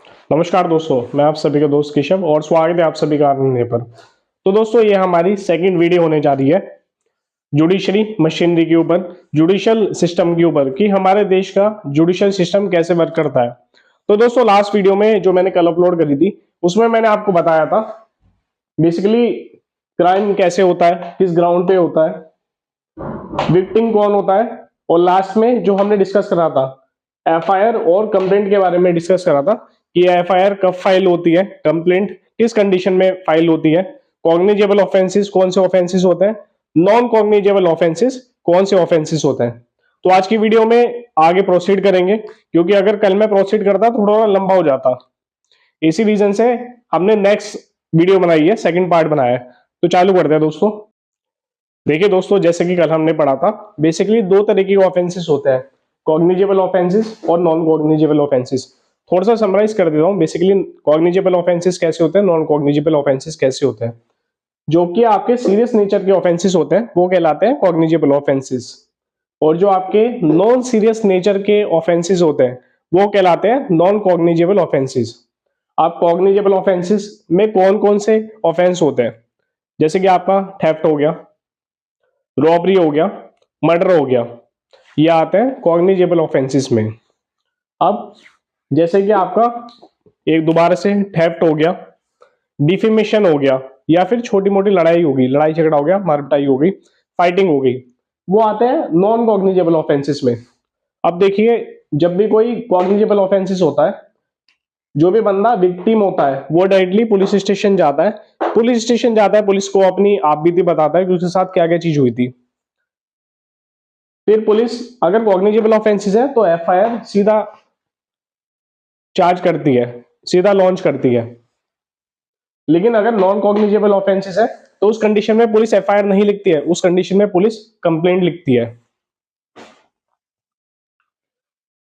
नमस्कार दोस्तों, मैं आप सभी का दोस्त केशव और स्वागत है आप सभी का आनंद पर। तो दोस्तों, ये हमारी सेकंड वीडियो होने जा रही है जुडिशरी मशीनरी के ऊपर, जुडिशियल सिस्टम के ऊपर कि हमारे देश का जुडिशियल सिस्टम कैसे वर्क करता है। तो दोस्तों, लास्ट वीडियो में जो मैंने कल अपलोड करी थी उसमें मैंने आपको बताया था बेसिकली क्राइम कैसे होता है, किस ग्राउंड पे होता है, विक्टिम कौन होता है, और लास्ट में जो हमने डिस्कस करा था एफआईआर और कंप्लेंट के बारे में डिस्कस करा था कि एफआईआर कब फाइल होती है, कंप्लेंट किस कंडीशन में फाइल होती है, कॉग्निजेबल ऑफेंसेस कौन से ऑफेंसेस होते हैं, नॉन कॉग्निजेबल ऑफेंसेस कौन से ऑफेंसेस होते हैं। तो आज की वीडियो में आगे प्रोसीड करेंगे, क्योंकि अगर कल मैं प्रोसीड करता थोड़ा लंबा हो जाता। इसी रीजन से हमने नेक्स्ट वीडियो बनाई है, सेकंड पार्ट बनाया है। तो चालू करते हैं दोस्तों। देखिए दोस्तों, जैसे कि कल हमने पढ़ा था, बेसिकली दो तरह के ऑफेंसेस होते हैं, कॉग्निजेबल ऑफेंसेस और नॉन कॉग्निजेबल ऑफेंसेस। थोड़ा सा समराइज कर देता हूँ। बेसिकली कॉग्निजेबल ऑफेंसेस कैसे होते हैं, नॉन कॉग्निजेबल ऑफेंसेस कैसे होते हैं। जो कि आपके सीरियस नेचर के ऑफेंसेस होते हैं वो कहलाते हैं कॉग्निजेबल ऑफेंसेस, और जो आपके नॉन सीरियस नेचर के ऑफेंसेस होते हैं वो कहलाते हैं नॉन कॉग्निजेबल ऑफेंसेस। आप कॉग्निजेबल ऑफेंसेस में कौन कौन से ऑफेंस होते हैं, जैसे कि आपका थेफ्ट हो गया, रॉबरी हो गया, मर्डर हो गया, ये आते हैं कॉग्निजेबल ऑफेंसेस में। अब जैसे कि आपका एक दोबारा से थेफ्ट हो गया, डिफेमेशन हो गया, या फिर छोटी मोटी लड़ाई होगी, लड़ाई झगड़ा हो गया, मारपिटाई हो गई, फाइटिंग हो गई, वो आते हैं नॉन कॉग्निजेबल ऑफेंसेस में। अब देखिए, जब भी कोई कॉग्निजेबल ऑफेंसेस होता है, जो भी बंदा विक्टिम होता है वो डायरेक्टली पुलिस स्टेशन जाता है। पुलिस स्टेशन जाता है, पुलिस को अपनी आप बीती बताता है कि उसके साथ क्या क्या चीज हुई थी। फिर पुलिस अगर कॉग्निजेबल ऑफेंसेस है तो एफआईआर सीधा चार्ज करती है, सीधा लॉन्च करती है। लेकिन अगर नॉन कॉग्निजेबल ऑफेंसेस है तो उस कंडीशन में पुलिस एफआईआर नहीं लिखती है, उस कंडीशन में पुलिस कंप्लेंट लिखती है,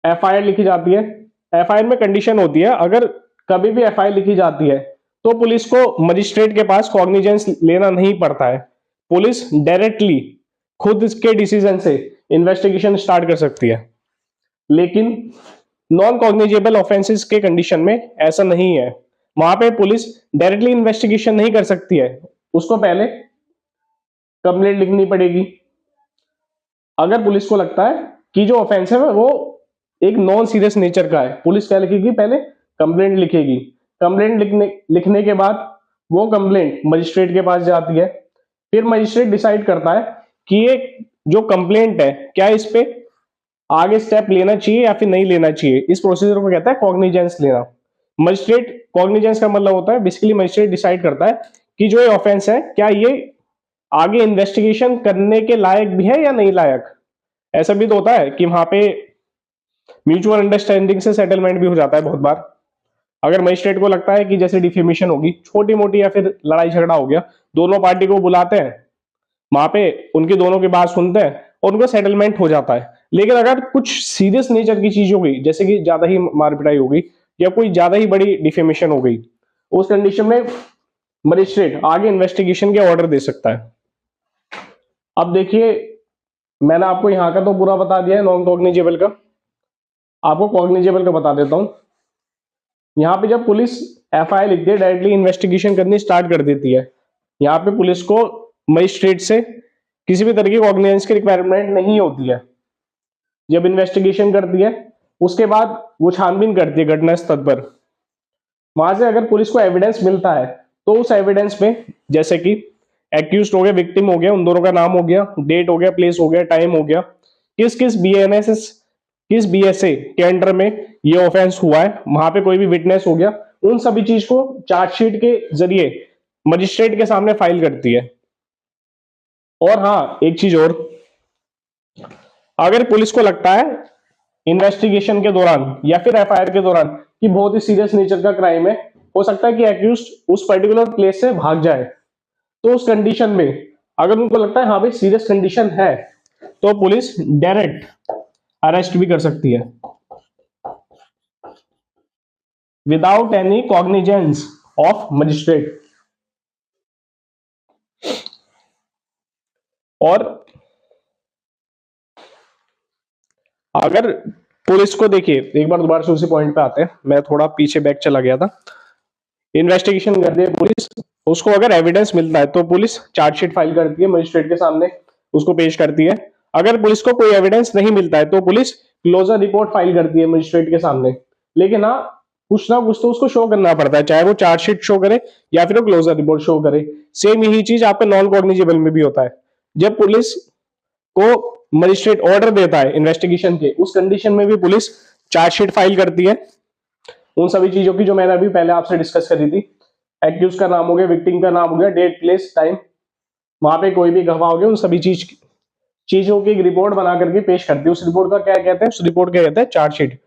एफआईआर लिखी जाती है। एफआईआर में कंडीशन होती है, अगर कभी भी एफआईआर लिखी जाती है तो पुलिस को मजिस्ट्रेट के पास कॉग्निजेंस लेना नहीं पड़ता है। पुलिस डायरेक्टली खुद इसके डिसीजन से इन्वेस्टिगेशन स्टार्ट कर सकती है। लेकिन नॉन कॉग्निजेबल ऑफेंसेस के कंडीशन में ऐसा नहीं है। वहां पे पुलिस डायरेक्टली इन्वेस्टिगेशन नहीं कर सकती है, उसको पहले कंप्लेंट लिखनी पड़ेगी। अगर पुलिस को लगता है कि जो ऑफेंस है वो एक नॉन सीरियस नेचर का है, पुलिस क्या लिखेगी, पहले कंप्लेंट लिखेगी। कंप्लेंट लिखने के बाद वो कंप्लेंट मजिस्ट्रेट के पास जाती है। फिर मजिस्ट्रेट डिसाइड करता है कि ये जो कंप्लेंट है क्या इस पे आगे स्टेप लेना चाहिए या फिर नहीं लेना चाहिए। इस प्रोसीजर को कहता है कॉग्निजेंस लेना। मजिस्ट्रेट, कॉग्निजेंस का मतलब होता है बेसिकली मजिस्ट्रेट डिसाइड करता है कि जो ये ऑफेंस है क्या ये आगे इन्वेस्टिगेशन करने के लायक भी है या नहीं लायक। ऐसा भी तो होता है कि वहां पे म्यूचुअल अंडरस्टैंडिंग से सेटलमेंट भी हो जाता है बहुत बार। अगर मजिस्ट्रेट को लगता है कि जैसे डिफेमेशन होगी, छोटी मोटी, या फिर लड़ाई झगड़ा हो गया, दोनों पार्टी को बुलाते हैं, वहां पे उनकी दोनों की बात सुनते हैं और उनका सेटलमेंट हो जाता है। लेकिन अगर कुछ सीरियस नेचर की चीज हो गई, जैसे कि ज्यादा ही मारपिटाई हो गई या कोई ज्यादा ही बड़ी डिफेमेशन हो गई, उस कंडीशन में मजिस्ट्रेट आगे इन्वेस्टिगेशन के ऑर्डर दे सकता है। अब देखिए, मैंने आपको यहाँ का तो पूरा बता दिया है नॉन कॉग्निजेबल का, आपको कॉग्निजेबल का बता देता हूं। यहाँ पे जब पुलिस एफआईआर लिखती है, डायरेक्टली इन्वेस्टिगेशन करनी स्टार्ट कर देती है। यहाँ पे पुलिस को मजिस्ट्रेट से किसी भी तरह की कॉग्निजेंस की रिक्वायरमेंट नहीं होती है। जब इन्वेस्टिगेशन करती है उसके बाद वो छानबीन करती है घटना स्थल पर। वहां से अगर पुलिस को एविडेंस मिलता है तो उस एविडेंस में, जैसे कि एक्यूज हो गया, विक्टिम हो गया, उन दोनों का नाम हो गया, डेट हो गया, प्लेस हो गया, टाइम हो गया, किस किस बीएनएस, किस बीएसए के अंडर में ये ऑफेंस हुआ है, वहां पे कोई भी विटनेस हो गया, उन सभी चीज को चार्जशीट के जरिए मजिस्ट्रेट के सामने फाइल करती है। और हाँ, एक चीज और, अगर पुलिस को लगता है इन्वेस्टिगेशन के दौरान या फिर एफआईआर के दौरान कि बहुत ही सीरियस नेचर का क्राइम है, हो सकता है कि एक्यूज उस पर्टिकुलर प्लेस से भाग जाए, तो उस कंडीशन में अगर उनको लगता है हाँ भाई सीरियस कंडीशन है, तो पुलिस डायरेक्ट अरेस्ट भी कर सकती है without any cognizance of magistrate. और अगर पुलिस को देखिए, एक बार दोबारा से उसी पॉइंट पे आते हैं, मैं थोड़ा पीछे बैक चला गया था। इन्वेस्टिगेशन करती है पुलिस, उसको अगर एविडेंस मिलता है तो पुलिस चार्जशीट फाइल करती है, मजिस्ट्रेट के सामने उसको पेश करती है। अगर पुलिस को कोई एविडेंस नहीं मिलता है तो पुलिस क्लोजर रिपोर्ट फाइल करती है मजिस्ट्रेट के सामने। लेकिन हाँ, कुछ ना कुछ तो उसको शो करना पड़ता है, चाहे वो चार्जशीट शो करे या फिर वो क्लोजर रिपोर्ट शो करे। सेम यही चीज आपका नॉन कॉग्निजेबल में भी होता है। जब पुलिस को मजिस्ट्रेट ऑर्डर देता है इन्वेस्टिगेशन के, उस कंडीशन में भी पुलिस चार्जशीट फाइल करती है उन सभी चीजों की जो मैंने अभी पहले आपसे डिस्कस करी थी। एक्यूज का नाम हो गया, विक्टिम का नाम हो गया, डेट, प्लेस, टाइम, वहां पे कोई भी गवाह हो गया, उन सभी चीजों की एक रिपोर्ट बना करके पेश करती है। उस रिपोर्ट का क्या कहते हैं, उस रिपोर्ट क्या कहते हैं, चार्जशीट।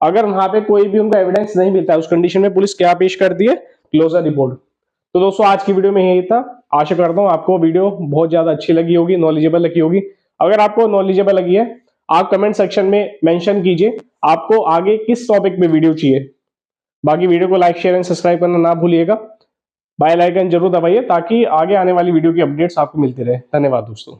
अगर वहां पे कोई भी उनका एविडेंस नहीं मिलता है उस कंडीशन में पुलिस क्या पेश करती है, क्लोजर रिपोर्ट। तो दोस्तों आज की वीडियो में यही था। आशा करता हूँ आपको वीडियो बहुत ज्यादा अच्छी लगी होगी, नॉलेजेबल लगी होगी। अगर आपको नॉलेजेबल लगी है, आप कमेंट सेक्शन में मेंशन कीजिए आपको आगे किस टॉपिक पे वीडियो चाहिए। बाकी वीडियो को लाइक, शेयर एंड सब्सक्राइब करना ना भूलिएगा। बेल आइकन जरूर दबाइए ताकि आगे आने वाली वीडियो की अपडेट्स आपको मिलती रहे। धन्यवाद दोस्तों।